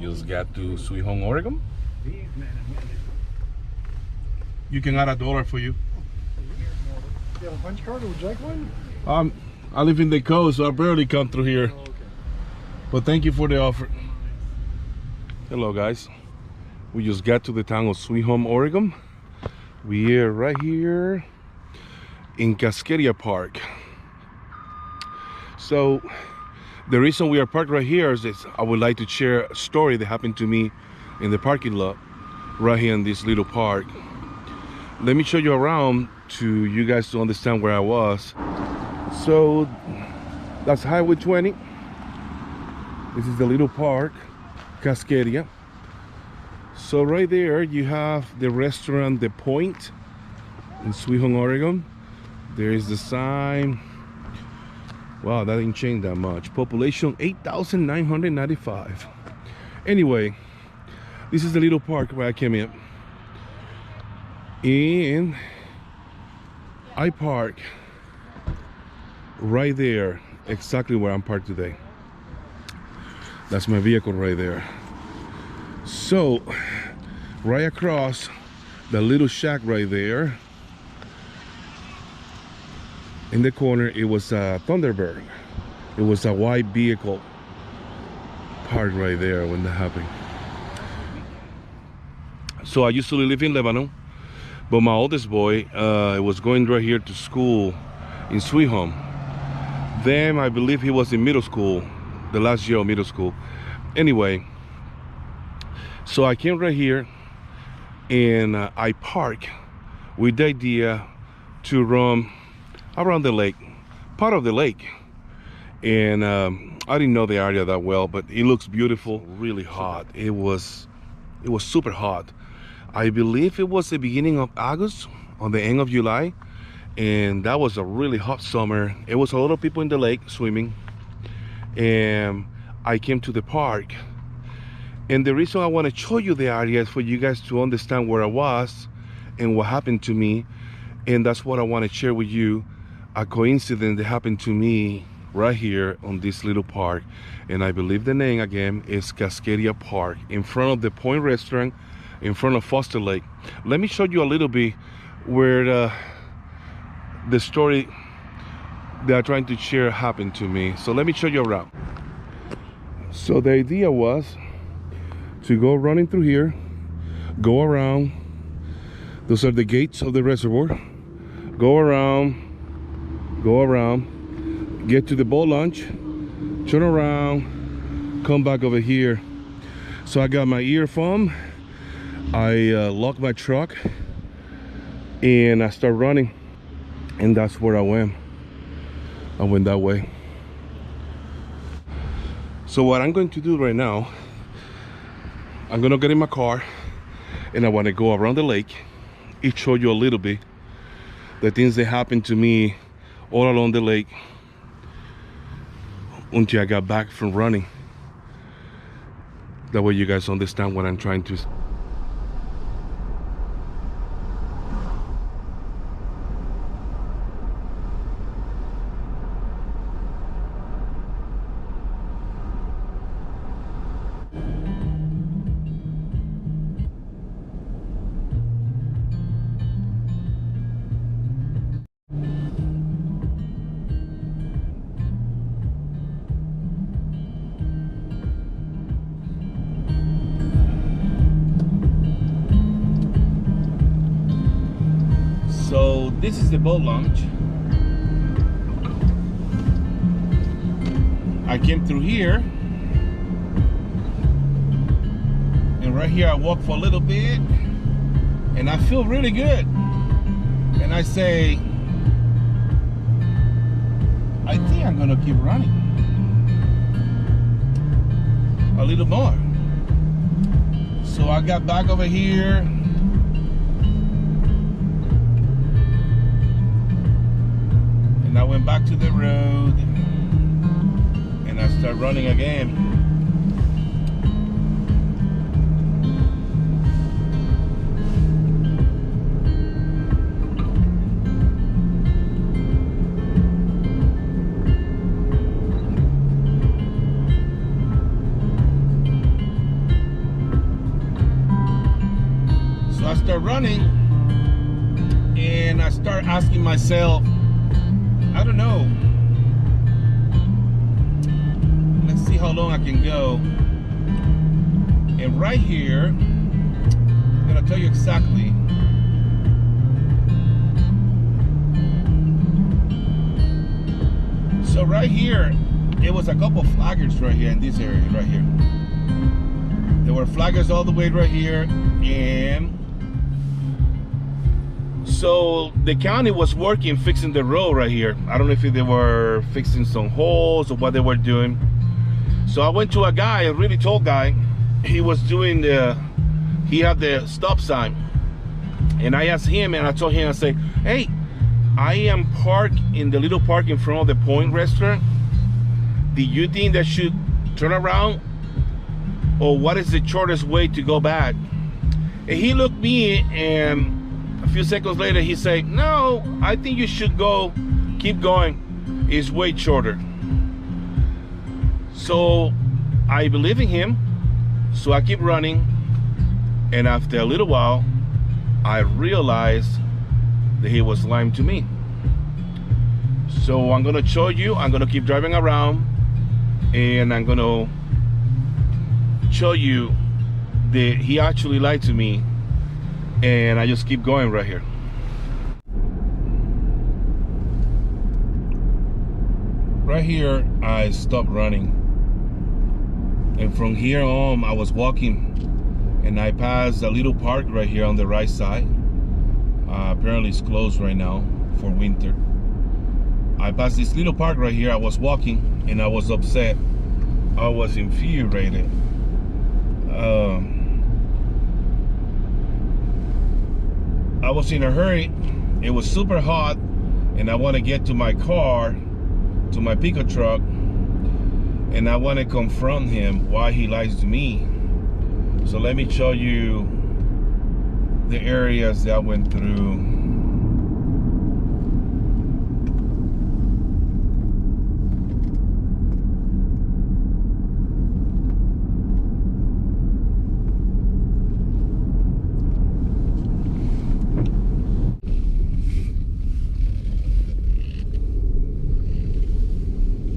just got to Sweet Home, Oregon. You can add $1 for you. You have a punch card or would you like one? I live in the coast, so I barely come through here. Oh, okay. But thank you for the offer. Hello guys. We just got to the town of Sweet Home, Oregon. We are right here in Cascadia Park. So the reason we are parked right here is that I would like to share a story that happened to me in the parking lot right here in this little park. Let me show you around to you guys to understand where I was. So that's Highway 20. This is the little park, Cascadia. So right there you have the restaurant The Point in Sweet Home, Oregon. There is the sign. Wow, that didn't change that much. Population 8,995. Anyway, this is the little park where I came in. And I park right there, exactly where I'm parked today. That's my vehicle right there. So right across the little shack right there in the corner, it was a Thunderbird. It was a white vehicle parked right there when that happened. So I used to live in Lebanon, but my oldest boy was going right here to school in Sweet Home. Then I believe he was in middle school, the last year of middle school. Anyway, so I came right here and I park with the idea to run around the lake, part of the lake. And I didn't know the area that well, but it looks beautiful, really hot. It was super hot. I believe it was the beginning of August, on the end of July, and that was a really hot summer. It was a lot of people in the lake swimming, and I came to the park. And the reason I want to show you the area is for you guys to understand where I was and what happened to me. And that's what I want to share with you, a coincidence that happened to me right here on this little park. And I believe the name again is Cascadia Park, in front of the Point Restaurant, in front of Foster Lake. Let me show you a little bit where the story that I'm trying to share happened to me. So let me show you around. So the idea was to go running through here, go around. Those are the gates of the reservoir. Go around, get to the boat launch, turn around, come back over here. So I got my earphone, I locked my truck, and I start running, and that's where I went. I went that way. So what I'm going to do right now, I'm gonna get in my car and I want to go around the lake and show you a little bit the things that happened to me all along the lake until I got back from running. That way you guys understand what I'm trying to. So this is the boat launch. I came through here, and right here I walk for a little bit, and I feel really good. And I say, I think I'm gonna keep running a little more. So I got back over here. And I went back to the road and I started running again. start running, and I start asking myself, I don't know, let's see how long I can go. And right here, I'm gonna tell you exactly. So right here, it was a couple flaggers right here in this area, right here. There were flaggers all the way right here, and so the county was working, fixing the road right here. I don't know if they were fixing some holes or what they were doing. So I went to a guy, a really tall guy. He was doing he had the stop sign. And I asked him, and I told him, I said, hey, I am parked in the little park in front of the Point restaurant. Do you think that should turn around? Or what is the shortest way to go back? And he looked me, and a few seconds later he said, no, I think you should go, keep going. It's way shorter. So I believe in him. So I keep running. And after a little while, I realized that he was lying to me. So I'm gonna show you, I'm gonna keep driving around, and I'm gonna show you that he actually lied to me, and I just keep going right here. Right here, I stopped running, and from here on, I was walking, and I passed a little park right here on the right side. Apparently it's closed right now for winter. I passed this little park right here. I was walking, and I was upset. I was infuriated. I was in a hurry. It was super hot, and I want to get to my car, to my pickup truck, and I want to confront him why he lies to me. So let me show you the areas that I went through.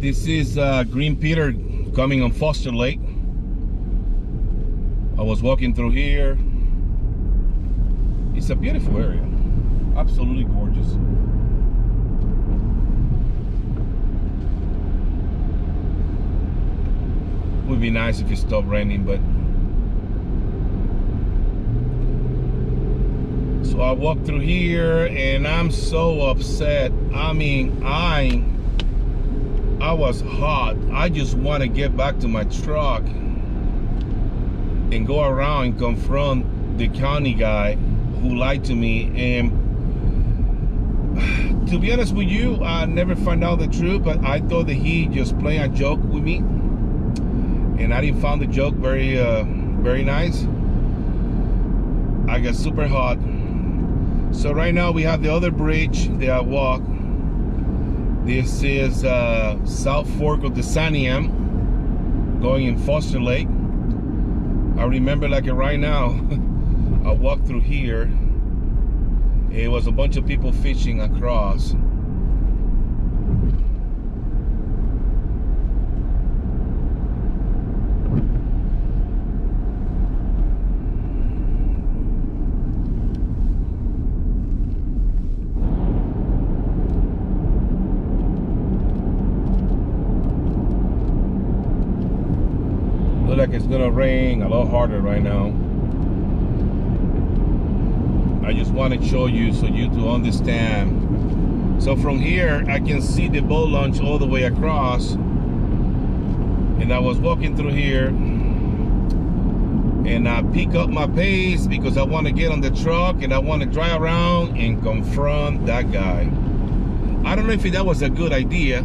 This is Green Peter coming on Foster Lake. I was walking through here. It's a beautiful area, absolutely gorgeous. Would be nice if it stopped raining, but so I walked through here, and I'm so upset. I mean, I was hot. I just want to get back to my truck and go around and confront the county guy who lied to me. And to be honest with you, I never found out the truth, but I thought that he just played a joke with me, and I didn't find the joke very very nice. I got super hot. So right now we have the other bridge that I walk. This is South Fork of the Santiam, going in Foster Lake. I remember like right now, I walked through here. It was a bunch of people fishing across. Look like it's gonna rain a lot harder right now. I just want to show you so you to understand. So from here I can see the boat launch all the way across, and I was walking through here, and I pick up my pace because I want to get on the truck and I want to drive around and confront that guy. I don't know if that was a good idea.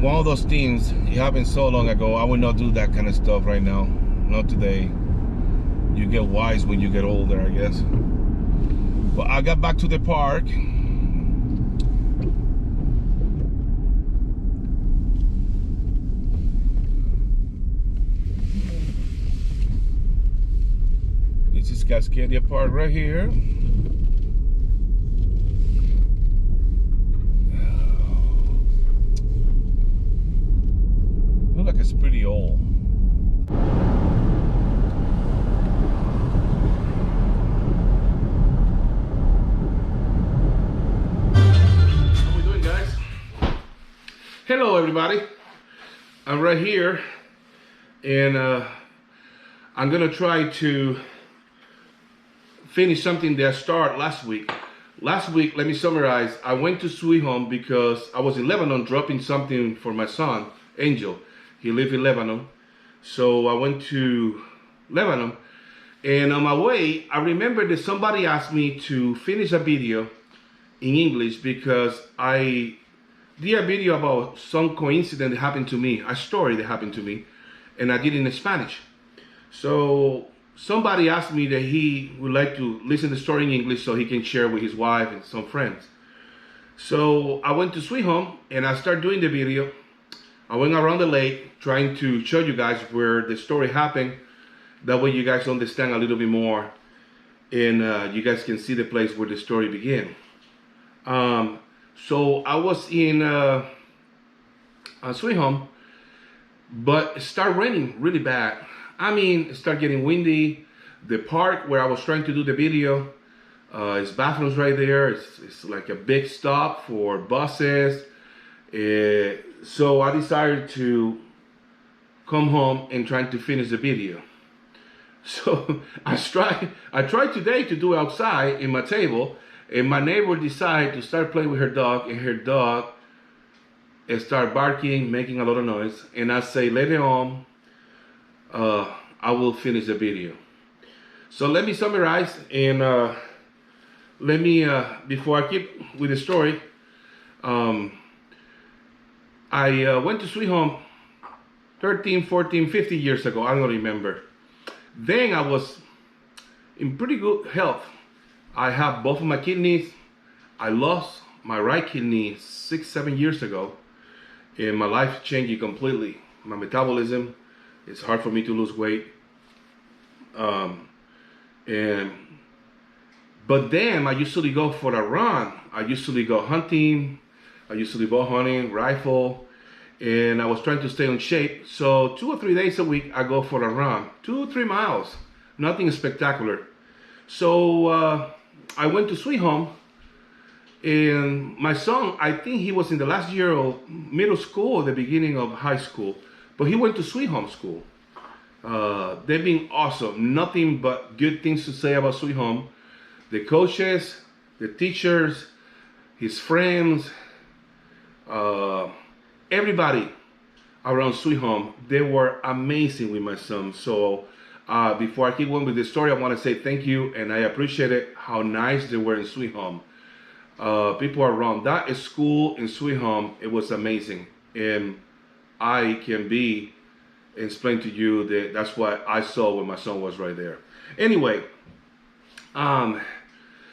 One of those things, it happened so long ago. I would not do that kind of stuff right now. Not today. You get wise when you get older, I guess. But I got back to the park. This This is Cascadia Park right here. Looks like it's pretty old. How we doing, guys? Hello, everybody. I'm right here, and I'm gonna try to finish something that I started last week. Last week, let me summarize. I went to Sweet Home because I was in Lebanon dropping something for my son, Angel. He lived in Lebanon. So I went to Lebanon, and on my way, I remember that somebody asked me to finish a video in English because I did a video about some coincidence that happened to me, a story that happened to me, and I did it in Spanish. So somebody asked me that he would like to listen to the story in English so he can share with his wife and some friends. So I went to Sweet Home and I started doing the video. I went around the lake trying to show you guys where the story happened. That way you guys understand a little bit more and you guys can see the place where the story began. So I was in Sweet Home, but it started raining really bad. I mean, it started getting windy. The park where I was trying to do the video, his bathrooms right there. It's like a big stop for buses. So I decided to come home and try to finish the video. So I tried today to do it outside in my table, and my neighbor decided to start playing with her dog, and her dog started barking, making a lot of noise. And I say, later on, I will finish the video. So let me summarize and let me, before I keep with the story, I went to Sweet Home 13, 14, 15 years ago. I don't remember. Then I was in pretty good health. I have both of my kidneys. I lost my right kidney 6, 7 years ago, and my life changed completely. My metabolism, it's hard for me to lose weight. But then I usually go for a run. I usually go hunting. I usually bow hunting, rifle, and I was trying to stay in shape. So 2 or 3 days a week, I go for a run, 2 or 3 miles, nothing spectacular. So I went to Sweet Home, and my son, I think he was in the last year of middle school or the beginning of high school, but he went to Sweet Home school. They've been awesome. Nothing but good things to say about Sweet Home. The coaches, the teachers, his friends, everybody around Sweet Home, they were amazing with my son. So before I keep going with the story, I want to say thank you, and I appreciate it how nice they were in Sweet Home. People around that school in Sweet Home, it was amazing, and I can explain to you that that's what I saw when my son was right there. Anyway,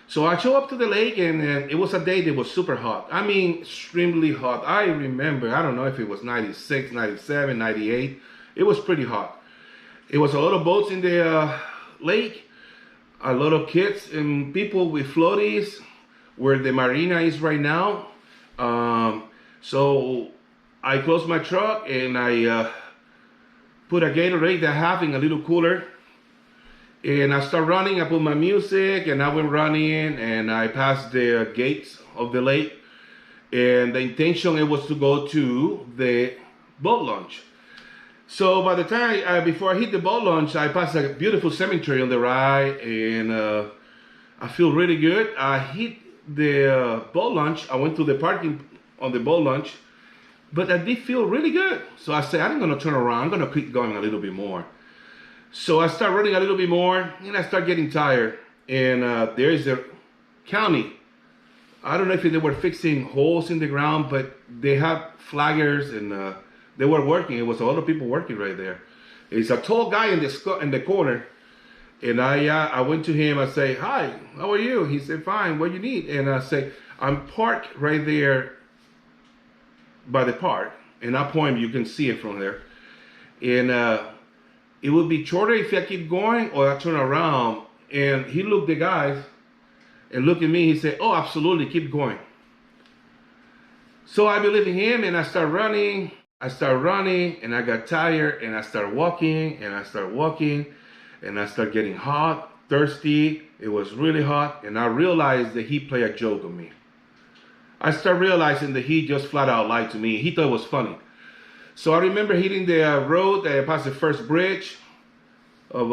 so I show up to the lake, and it was a day that was super hot. I mean, extremely hot. I remember, I don't know if it was 96, 97, 98. It was pretty hot. It was a lot of boats in the lake, a lot of kids and people with floaties where the marina is right now. So I closed my truck and I put a Gatorade that I have in a little cooler. And I start running, I put my music, and I went running, and I passed the gates of the lake. And the intention, it was to go to the boat launch. So by the time, before I hit the boat launch, I passed a beautiful cemetery on the right, and I feel really good. I hit the boat launch, I went to the parking on the boat launch, but I did feel really good. So I said, I'm gonna turn around, I'm gonna keep going a little bit more. So I start running a little bit more, and I start getting tired. And there is the county. I don't know if they were fixing holes in the ground, but they have flaggers, and they were working. It was a lot of people working right there. It's a tall guy in the corner, and I went to him. I say, "Hi, how are you?" He said, "Fine. What do you need?" And I say, "I'm parked right there by the park," and I point. You can see it from there, and. It would be shorter if I keep going or I turn around And he looked the guys and looked at me. He said, "Oh, absolutely, keep going." So I believe in him, and I start running. And I got tired, and I start walking, and I start getting hot, thirsty. It was really hot, and I realized that he played a joke on me. I start realizing that he just flat out lied to me. He thought it was funny. So I remember hitting the road. I passed the first bridge of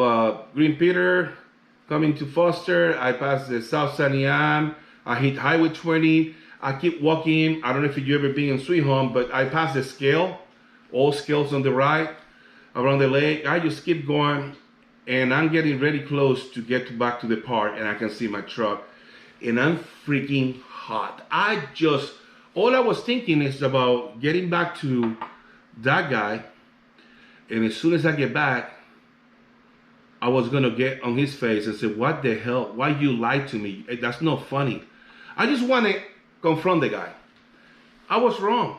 Green Peter, coming to Foster. I passed the South San Ian. I hit Highway 20. I keep walking. I don't know if you ever been in Sweet Home, but I passed the scale, all scales on the right, around the lake. I just keep going, and I'm getting really close to get back to the park, and I can see my truck, and I'm freaking hot. All I was thinking is about getting back to that guy, and as soon as I get back, I was gonna get on his face and say, "What the hell? Why you lied to me? That's not funny." I just want to confront the guy. I was wrong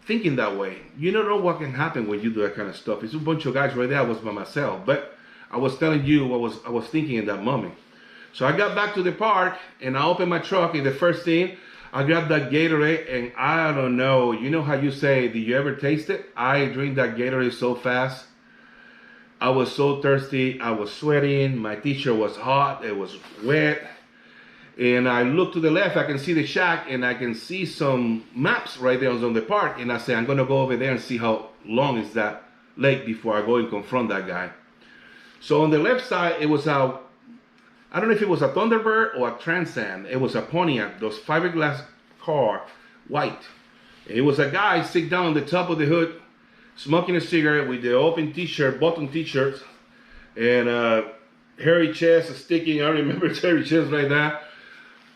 thinking that way. You don't know what can happen when you do that kind of stuff. It's a bunch of guys right there. I was by myself, but I was telling you what I was thinking in that moment. So I got back to the park, and I opened my truck, and the first thing, I grabbed that Gatorade, and I don't know, you know how you say, did you ever taste it? I drink that Gatorade so fast. I was so thirsty. I was sweating. My t-shirt was hot. It was wet. And I look to the left, I can see the shack, and I can see some maps right there on the park. And I say, I'm gonna go over there and see how long is that lake before I go and confront that guy. So on the left side, it was I don't know if it was a Thunderbird or a Trans Am. It was a Pontiac, those fiberglass car, white. And it was a guy sit down on the top of the hood, smoking a cigarette with the open t-shirt, button t-shirts, and hairy chest sticking. I remember his hairy chest like that.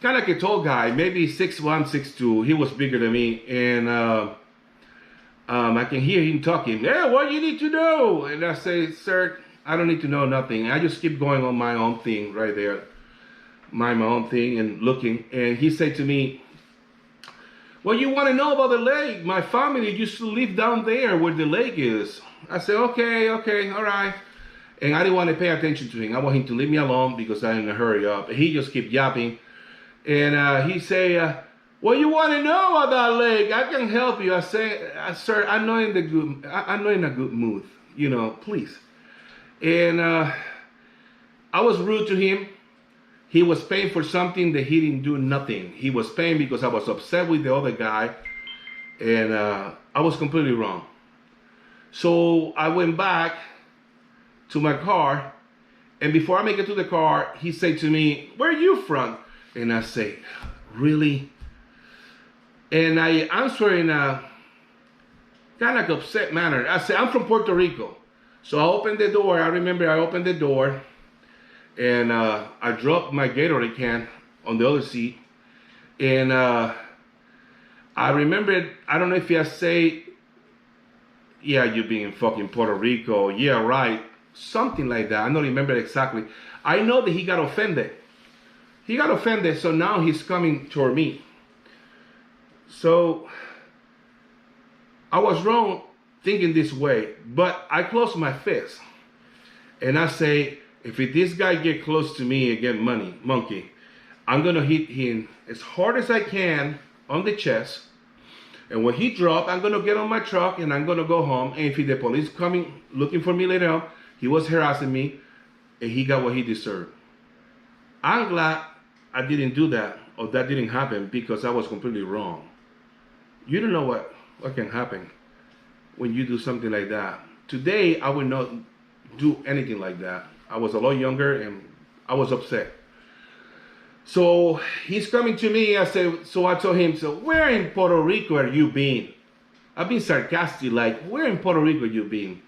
Kind of like a tall guy, maybe 6'1", 6'2". He was bigger than me, and I can hear him talking. "Yeah, what you need to know?" And I say, "Sir, I don't need to know nothing. I just keep going on my own thing right there, my own thing, and looking." And he said to me, "Well, you want to know about the lake? My family used to live down there where the lake is." I said, okay, all right. And I didn't want to pay attention to him. I want him to leave me alone because I'm in a hurry up. He just kept yapping. And he say, "Well, you want to know about that lake? I can help you." I say, "Sir, I'm not in a good mood. You know, please." And I was rude to him. He was paying for something that he didn't do nothing. He was paying because I was upset with the other guy, and I was completely wrong. So I went back to my car, and before I make it to the car, he said to me, "Where are you from?" And I say, "Really?" And I answer in a kind of upset manner. I say, "I'm from Puerto Rico." So I opened the door. I remember I opened the door, and I dropped my Gatorade can on the other seat. And I remember, I don't know if I say, "Yeah, you being in fucking Puerto Rico. Yeah, right." Something like that. I don't remember exactly. I know that he got offended. He got offended, so now he's coming toward me. So I was wrong thinking this way, but I close my fist and I say, if this guy get close to me and get monkey, I'm gonna hit him as hard as I can on the chest. And when he drop, I'm gonna get on my truck and I'm gonna go home. And if the police coming looking for me later on, he was harassing me and he got what he deserved. I'm glad I didn't do that, or that didn't happen, because I was completely wrong. You don't know what can happen when you do something like that. Today, I would not do anything like that. I was a lot younger and I was upset. So he's coming to me. I told him, "So where in Puerto Rico are you been?" I've been sarcastic, like, "Where in Puerto Rico you been?"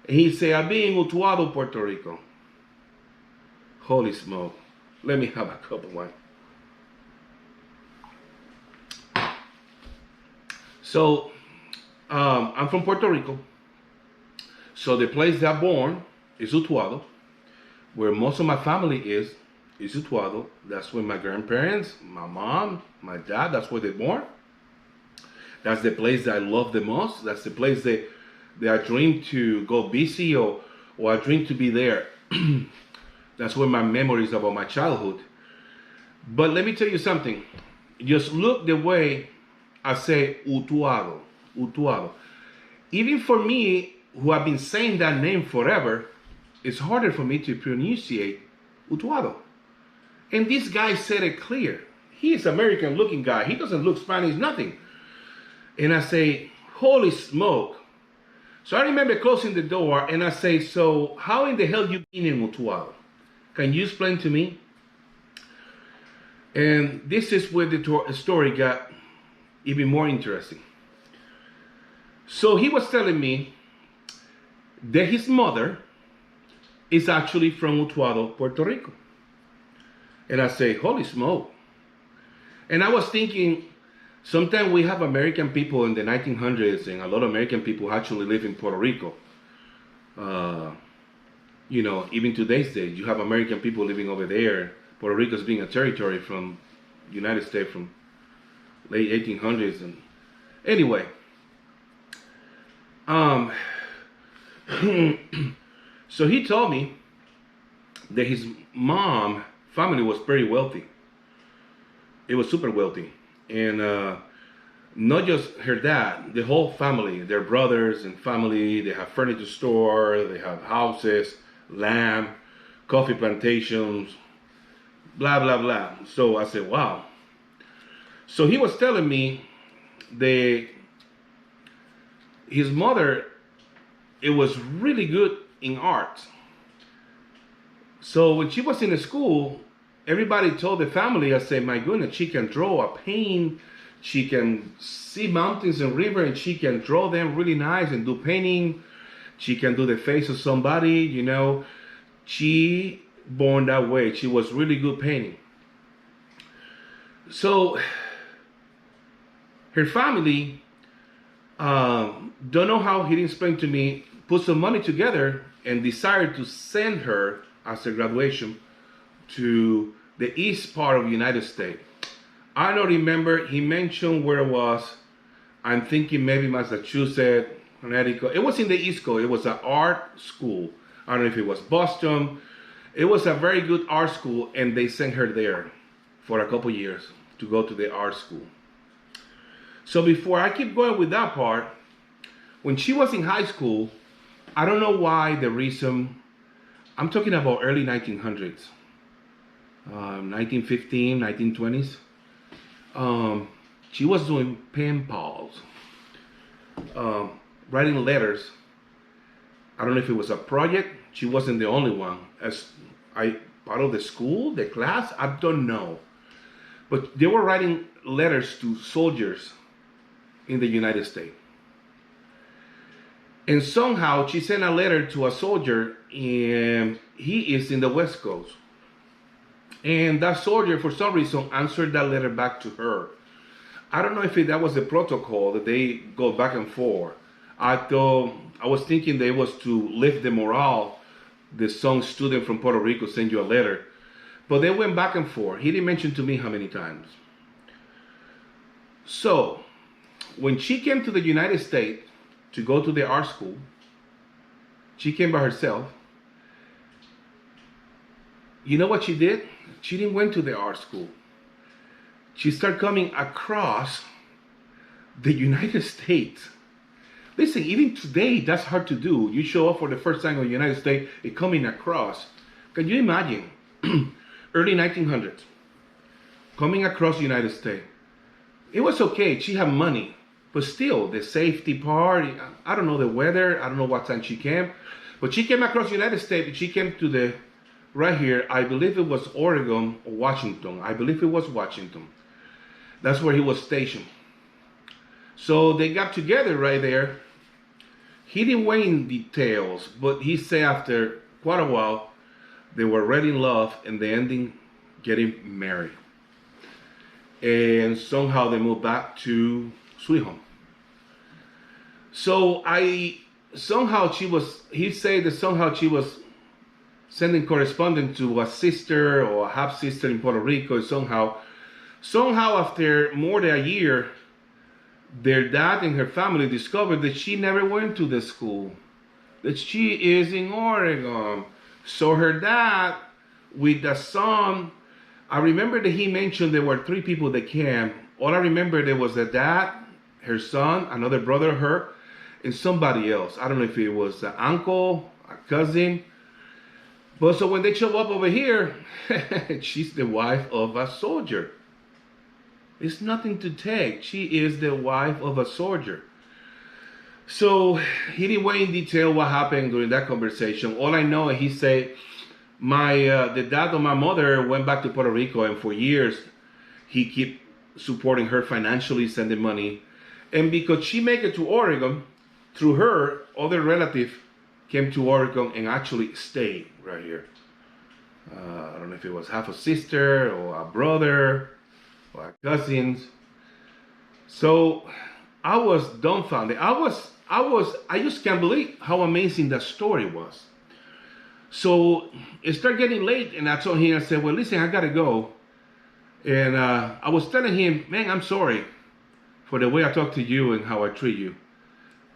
And he said, "I've been in Utuado, Puerto Rico." Holy smoke. Let me have a cup of wine. So, I'm from Puerto Rico. So the place that I'm born is Utuado. Where most of my family is Utuado. That's where my grandparents, my mom, my dad, that's where they're born. That's the place that I love the most. That's the place that I dream to go busy, or I dream to be there. That's where my memories about my childhood. But let me tell you something. Just look the way I say Utuado. Utuado. Even for me, who have been saying that name forever, it's harder for me to pronunciate Utuado. And this guy said it clear. He is American looking guy. He doesn't look Spanish, nothing. And I say, holy smoke. So I remember closing the door and I say, so how in the hell you been in Utuado? Can you explain to me? And this is where the story got even more interesting. So he was telling me that his mother is actually from Utuado, Puerto Rico. And I say, holy smoke. And I was thinking, sometimes we have American people in the 1900s, and a lot of American people actually live in Puerto Rico. You know, even today's day, you have American people living over there. Puerto Rico is being a territory from the United States from late 1800s. And anyway, so he told me that his mom family was very wealthy. It was super wealthy. And not just her dad, the whole family, their brothers and family, they have furniture store, they have houses, land, coffee plantations, blah, blah, blah. So I said, wow. So he was telling me that his mother, it was really good in art. So when she was in the school, everybody told the family, I said, my goodness, she can draw a paint, she can see mountains and river, and she can draw them really nice and do painting. She can do the face of somebody, you know. She born that way. She was really good painting. So her family, don't know how, he didn't explain to me, put some money together and decided to send her as a graduation to the east part of the United States. I don't remember, he mentioned where it was. I'm thinking maybe Massachusetts, Connecticut. It was in the East Coast. It was an art school. I don't know if it was Boston. It was a very good art school, and they sent her there for a couple years to go to the art school. So before I keep going with that part, when she was in high school, I don't know why, the reason, I'm talking about early 1900s, 1915, 1920s. She was doing pen pals, writing letters. I don't know if it was a project. She wasn't the only one. As part of the school, the class, I don't know. But they were writing letters to soldiers in the United States. And somehow she sent a letter to a soldier, and he is in the West Coast. And that soldier, for some reason, answered that letter back to her. I don't know if that was the protocol that they go back and forth. I was thinking that it was to lift the morale. The some student from Puerto Rico sent you a letter. But they went back and forth. He didn't mention to me how many times. So, when she came to the United States to go to the art school, she came by herself. You know what she did? She didn't went to the art school. She started coming across the United States. Listen, even today, that's hard to do. You show up for the first time in the United States, and coming across. Can you imagine? Early 1900s, coming across the United States. It was okay. She had money. But still, the safety part, I don't know the weather. I don't know what time she came. But she came across the United States. She came to the, right here, I believe it was Oregon or Washington. I believe it was Washington. That's where he was stationed. So they got together right there. He didn't weigh in details, but he said after quite a while, they were already in love and they ended getting married. And somehow they moved back to Sweet Home. So he said that somehow she was sending correspondence to a sister or a half sister in Puerto Rico. Somehow after more than a year, their dad and her family discovered that she never went to the school, that she is in Oregon. So her dad with the son, I remember that he mentioned there were 3 people that came. All I remember there was the dad, her son, another brother of her, and somebody else. I don't know if it was an uncle, a cousin. But so when they show up over here, she's the wife of a soldier. It's nothing to take. She is the wife of a soldier. So he didn't weigh in detail what happened during that conversation. All I know, he said, the dad of my mother went back to Puerto Rico, and for years he kept supporting her financially, sending money. And because she made it to Oregon, through her, other relative came to Oregon and actually stayed right here. I don't know if it was half a sister or a brother or a cousins. So I was dumbfounded. I just can't believe how amazing that story was. So it started getting late, and I told him, I said, well, listen, I gotta go. And I was telling him, man, I'm sorry for the way I talk to you and how I treat you.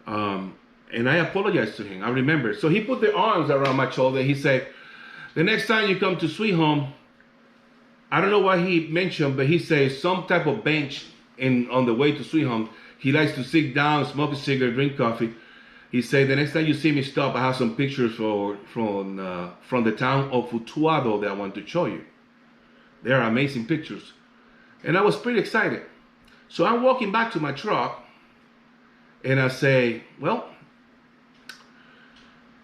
And I apologized to him. I remember. So he put the arms around my shoulder. He said, the next time you come to Sweet Home, I don't know what he mentioned, but he says some type of bench on the way to Sweet Home. He likes to sit down, smoke a cigarette, drink coffee. He said, the next time you see me stop, I have some pictures from the town of Utuado that I want to show you. They are amazing pictures. And I was pretty excited. So I'm walking back to my truck, and I say, well,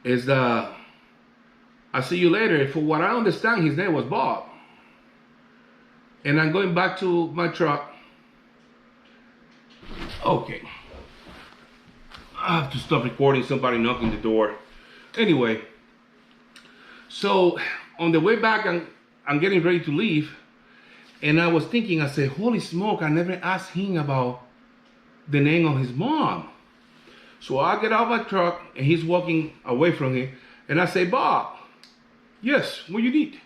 I'll see you later. For what I understand, his name was Bob. And I'm going back to my truck. Okay. I have to stop recording, somebody knocking the door. Anyway, so on the way back, I'm getting ready to leave. And I was thinking, I said, holy smoke, I never asked him about the name of his mom. So I get out of my truck, and he's walking away from me. And I say, Bob, yes, what you need?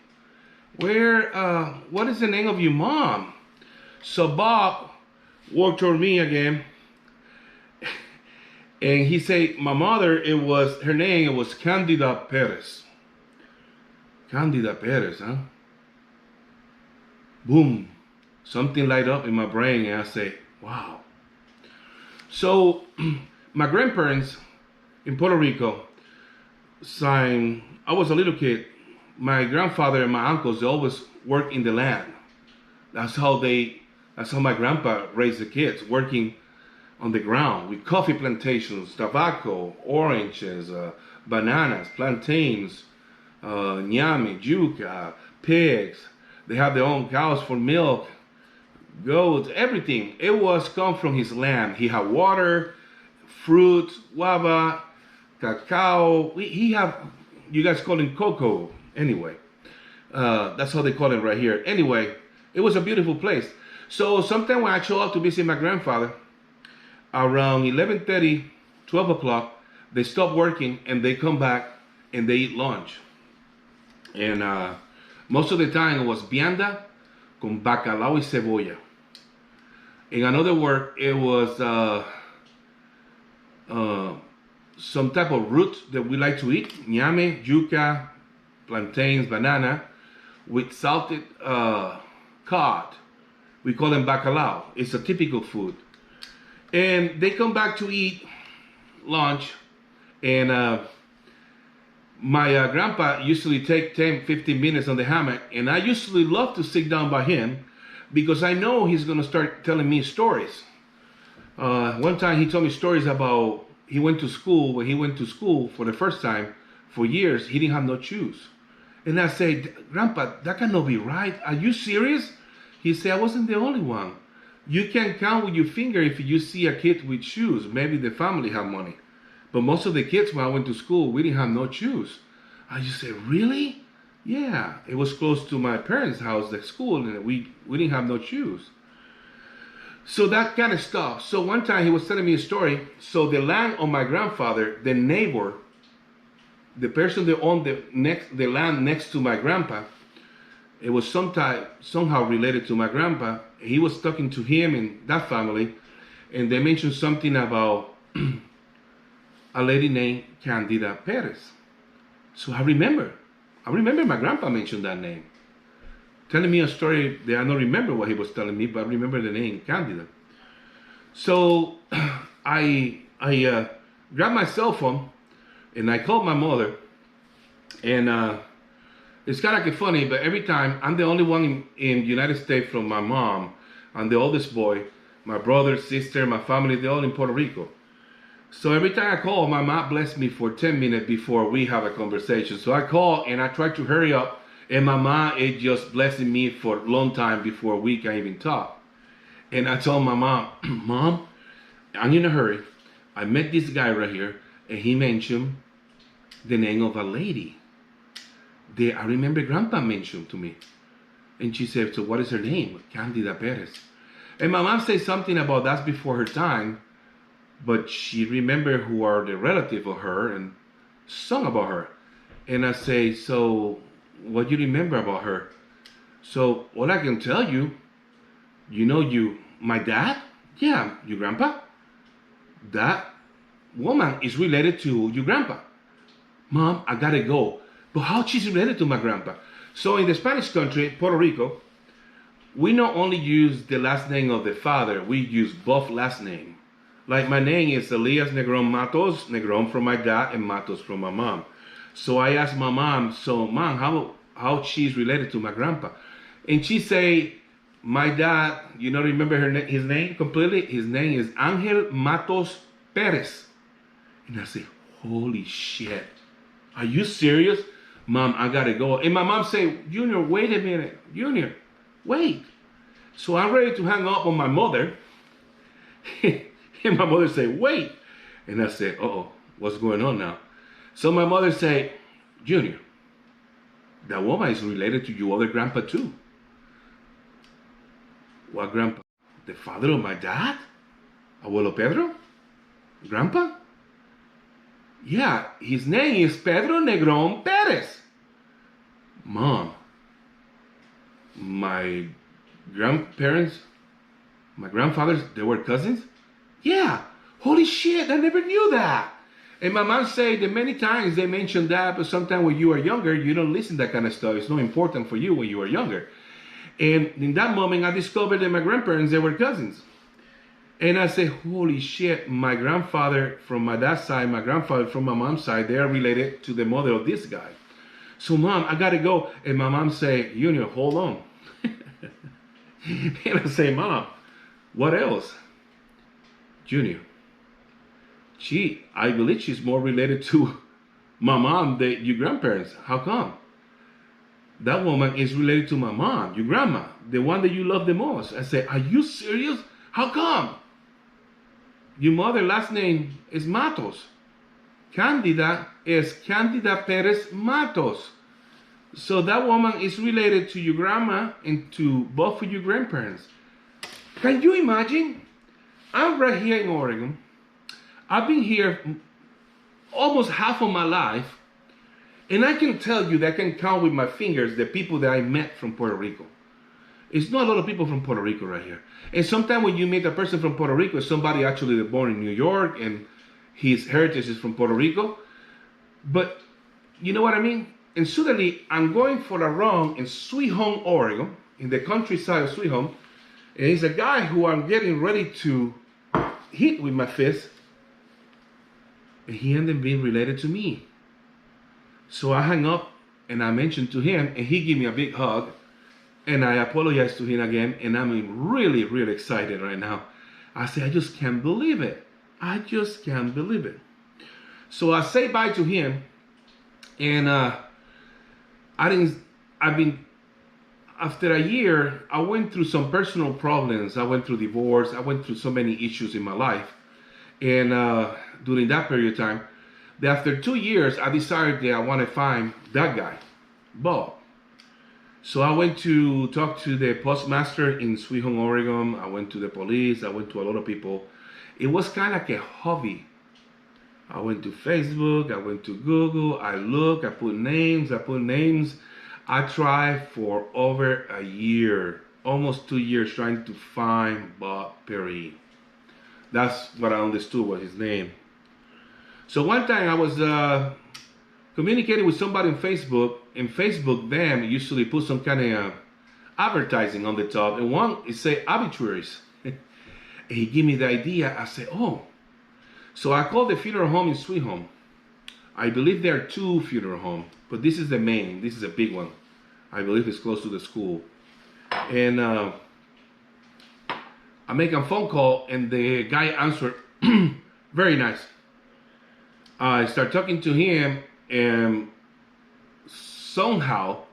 What is the name of your mom? So Bob walked toward me again. And he said, my mother, her name was Candida Perez. Candida Perez, huh? Boom. Something light up in my brain, and I say, wow. So my grandparents in Puerto Rico, I was a little kid. My grandfather and my uncles, they always worked in the land. That's how my grandpa raised the kids, working on the ground with coffee plantations, tobacco, oranges, bananas, plantains, ñame, yuca, pigs. They have their own cows for milk, goats, everything. It was come from his land. He had water, fruit, guava, cacao. You guys call it cocoa. Anyway, that's how they call it right here. Anyway, it was a beautiful place. So sometime when I show up to visit my grandfather, around 11:30, 12 o'clock, they stop working and they come back and they eat lunch. And most of the time it was vianda con bacalao y cebolla. In another word, it was some type of root that we like to eat, ñame, yuca, plantains, banana, with salted cod. We call them bacalao. It's a typical food. And they come back to eat lunch, and my grandpa usually take 10, 15 minutes on the hammock, and I usually love to sit down by him because I know he's gonna start telling me stories. One time he told me stories about when he went to school for the first time for years, he didn't have no shoes. And I said, Grandpa, that cannot be right. Are you serious? He said, I wasn't the only one. You can count with your finger if you see a kid with shoes. Maybe the family have money. But most of the kids when I went to school, we didn't have no shoes. I just said, really? Yeah, it was close to my parents' house, the school, and we didn't have no shoes. So that kind of stuff. So one time he was telling me a story. So the land of my grandfather, the neighbor, the person that owned the land next to my grandpa, it was somehow related to my grandpa. He was talking to him and that family, and they mentioned something about a lady named Candida Perez. So I remember. I remember my grandpa mentioned that name, telling me a story that I don't remember what he was telling me, but I remember the name Candida. So I grabbed my cell phone and I called my mother, and it's kind of like funny, but every time I'm the only one in the United States from my mom. I'm the oldest boy. My brother, sister, my family, they're all in Puerto Rico. So every time I call, my mom blessed me for 10 minutes before we have a conversation. So I call and I try to hurry up, and my mom is just blessing me for a long time before we can even talk. And I told my mom, Mom, I'm in a hurry. I met this guy right here, and he mentioned the name of a lady that I remember Grandpa mentioned to me. And she said, so what is her name? Candida Perez. And my mom said something about that's before her time, but she remembered who are the relative of her and sung about her. And I say, so what do you remember about her? So all I can tell you, my dad? Yeah, your grandpa? That woman is related to your grandpa. Mom, I gotta go. But how she's related to my grandpa? So in the Spanish country, Puerto Rico, we not only use the last name of the father, we use both last names. Like my name is Elias Negron Matos, Negron from my dad and Matos from my mom. So I asked my mom, so Mom, how she's related to my grandpa? And she say, my dad, remember his name completely? His name is Angel Matos Perez. And I say, holy shit, are you serious? Mom, I gotta go. And my mom say, Junior, wait a minute. Junior, wait. So I'm ready to hang up on my mother. And my mother say, wait. And I say, uh-oh, what's going on now? So my mother say, Junior, that woman is related to your other grandpa too. What grandpa? The father of my dad? Abuelo Pedro? Grandpa? Yeah, his name is Pedro Negron Perez. Mom, my grandparents, my grandfathers, they were cousins? Yeah, holy shit, I never knew that. And my mom said that many times they mentioned that, but sometimes when you are younger, you don't listen to that kind of stuff. It's not important for you when you are younger. And in that moment, I discovered that my grandparents, they were cousins. And I said, holy shit, my grandfather from my dad's side, my grandfather from my mom's side, they are related to the mother of this guy. So Mom, I gotta go. And my mom say, Junior, hold on. And I say, Mom, what else? Junior, I believe she's more related to my mom than your grandparents. How come? That woman is related to my mom, your grandma, the one that you love the most. I say, are you serious? How come? Your mother's last name is Matos. Candida is Candida Perez Matos. So that woman is related to your grandma and to both of your grandparents. Can you imagine? I'm right here in Oregon. I've been here almost half of my life, and I can tell you that I can count with my fingers the people that I met from Puerto Rico. It's not a lot of people from Puerto Rico right here. And sometimes when you meet a person from Puerto Rico, somebody actually born in New York and his heritage is from Puerto Rico. But you know what I mean? And suddenly I'm going for a run in Sweet Home, Oregon, in the countryside of Sweet Home. And he's a guy who I'm getting ready to hit with my fist. And he ended up being related to me. So I hung up and I mentioned to him, and he gave me a big hug. And I apologized to him again, and I'm really, really excited right now. I say, I just can't believe it. I just can't believe it. So I say bye to him, and after a year, I went through some personal problems. I went through divorce. I went through so many issues in my life. And during that period of time, that after 2 years, I decided that I want to find that guy, Bob. So I went to talk to the postmaster in Sweet Home, Oregon. I went to the police. I went to a lot of people. It was kind of like a hobby. I went to Facebook. I went to Google. I looked. I put names. I tried for over a year, almost 2 years, trying to find Bob Perry. That's what I understood was his name. So one time I was communicating with somebody on Facebook, and Facebook them usually put some kind of advertising on the top, and one it say obituaries. And he gave me the idea. I said, oh. So I called the funeral home in Sweet Home. I believe there are 2 funeral homes, but this is the main. This is a big one. I believe it's close to the school. And I make a phone call, and the guy answered, very nice. I start talking to him, and somehow,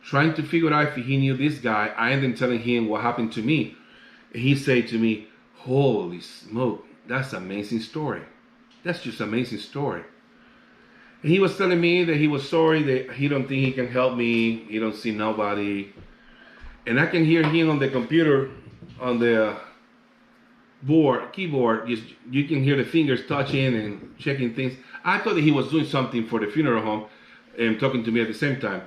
trying to figure out if he knew this guy, I ended up telling him what happened to me. And he said to me, holy smoke, that's an amazing story. That's just an amazing story. And he was telling me that he was sorry, that he don't think he can help me. He don't see nobody. And I can hear him on the computer, on the keyboard, you can hear the fingers touching and checking things. I thought that he was doing something for the funeral home and talking to me at the same time.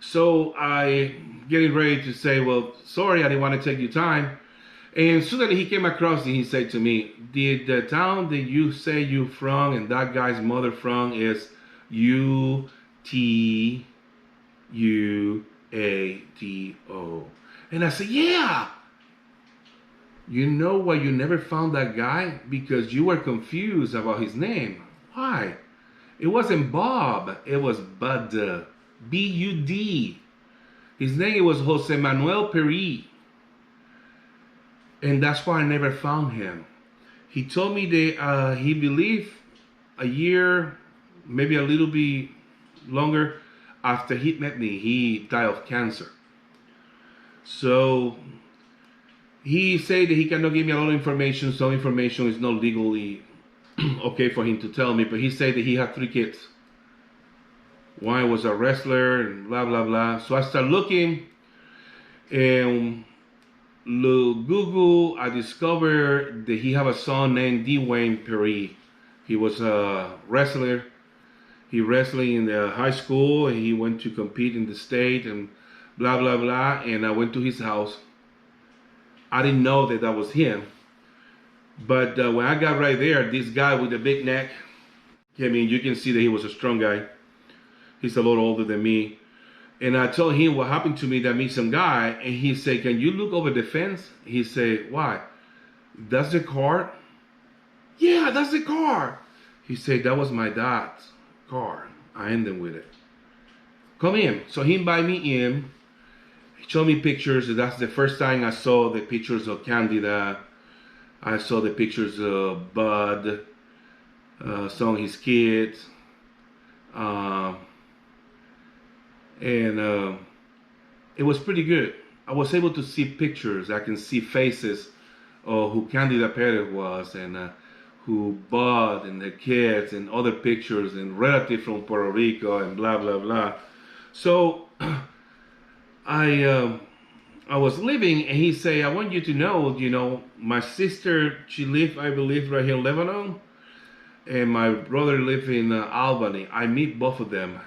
So I getting ready to say, well, sorry, I didn't want to take your time. And suddenly he came across and he said to me, did the town that you say you from and that guy's mother from is UTUATO? And I said, yeah. You know why you never found that guy? Because you were confused about his name. Why? It wasn't Bob. It was Bud. B-U-D. His name was Jose Manuel Peri. And that's why I never found him. He told me that he believed a year, maybe a little bit longer, after he met me, he died of cancer. So he said that he cannot give me a lot of information. Some information is not legally okay for him to tell me, but he said that he had 3 kids. One was a wrestler and blah, blah, blah. So I started looking, and Google, I discovered that he had a son named Dwayne Peri. He was a wrestler. He wrestled in the high school, and he went to compete in the state and blah, blah, blah. And I went to his house. I didn't know that that was him. But when I got right there, this guy with the big neck came in. You can see that he was a strong guy. He's a little older than me. And I told him what happened to me, that I meet some guy. And he said, can you look over the fence? He said, why? That's the car? Yeah, that's the car. He said, that was my dad's car. I ended with it. Come in. So he invited me in. He showed me pictures. That's the first time I saw the pictures of Candida. I saw the pictures of Bud, some of his kids. And it was pretty good. I was able to see pictures. I can see faces of who Candida Perez was, and who Bud and the kids, and other pictures and relatives from Puerto Rico and blah, blah, blah. So I was living, and he said, I want you to know, my sister, she lived, I believe, right here in Lebanon, and my brother lived in Albany. I meet both of them.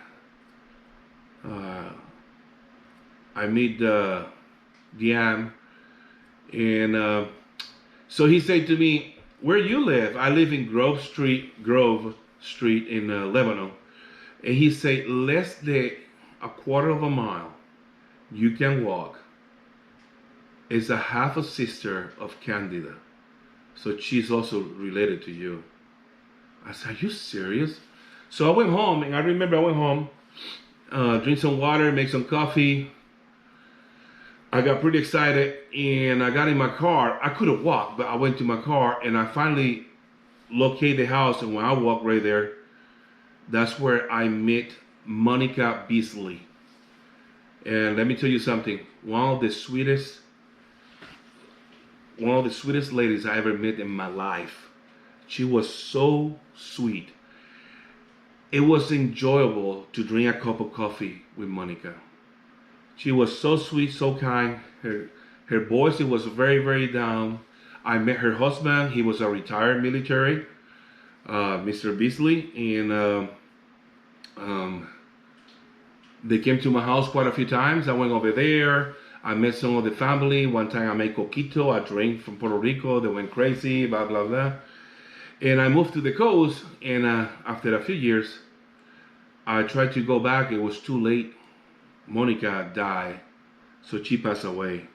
I meet Diane, and so he said to me, where you live? I live in Grove Street in Lebanon. And he said, less than a quarter of a mile you can walk is a half a sister of Candida. So she's also related to you. I said, are you serious? So I went home, and I remember I went home, drink some water, make some coffee. I got pretty excited, and I got in my car. I couldn't walk, but I went to my car, and I finally located the house. And when I walked right there, that's where I met Monica Beasley. And let me tell you something. One of the sweetest ladies I ever met in my life. She was so sweet. It was enjoyable to drink a cup of coffee with Monica. She was so sweet, so kind. Her voice, it was very, very down. I met her husband. He was a retired military, Mr. Beasley, and they came to my house quite a few times. I went over there. I met some of the family. One time I made coquito, a drink from Puerto Rico. They went crazy, blah, blah, blah. And I moved to the coast, and after a few years, I tried to go back. It was too late. Monica died, so she passed away.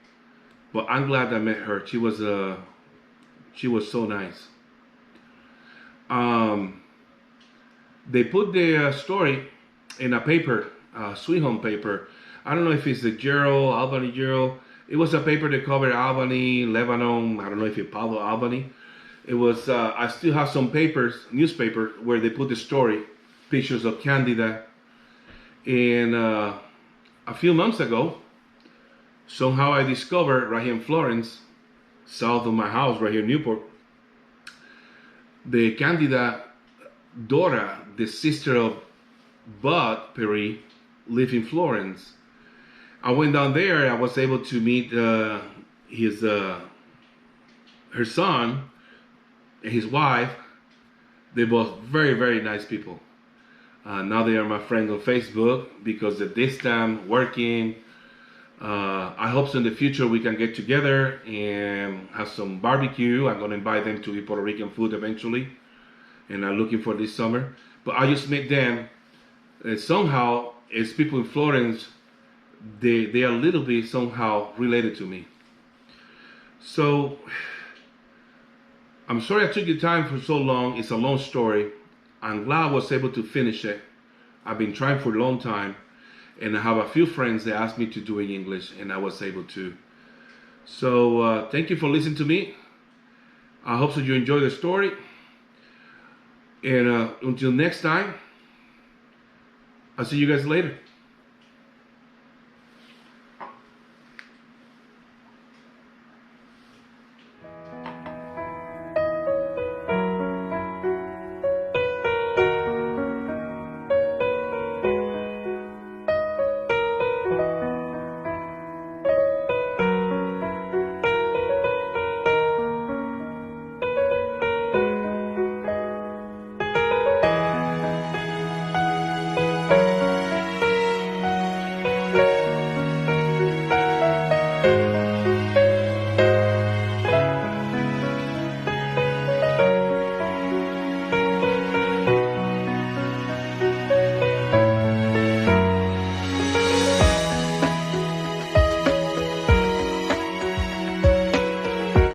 But I'm glad I met her. She was so nice. They put the story in a paper, Sweet Home paper. I don't know if it's the Gerald, Albany Gerald. It was a paper that covered Albany, Lebanon. I don't know if it's Palo Albany. It was. I still have some newspaper where they put the story, pictures of Candida. And a few months ago, somehow I discovered right here in Florence, south of my house, right here in Newport, the Candida Dora, the sister of Bud Perry, lived in Florence. I went down there. I was able to meet her son and his wife. They're both very, very nice people. Now they are my friends on Facebook because at this time working. I hope so in the future we can get together and have some barbecue. I'm going to invite them to eat Puerto Rican food eventually. And I'm looking for this summer. But I just met them. Somehow, as people in Florence, they are a little bit somehow related to me. So, I'm sorry I took your time for so long. It's a long story. I'm glad I was able to finish it. I've been trying for a long time. And I have a few friends that asked me to do it in English, and I was able to. So, thank you for listening to me. I hope that you enjoy the story. And until next time, I'll see you guys later.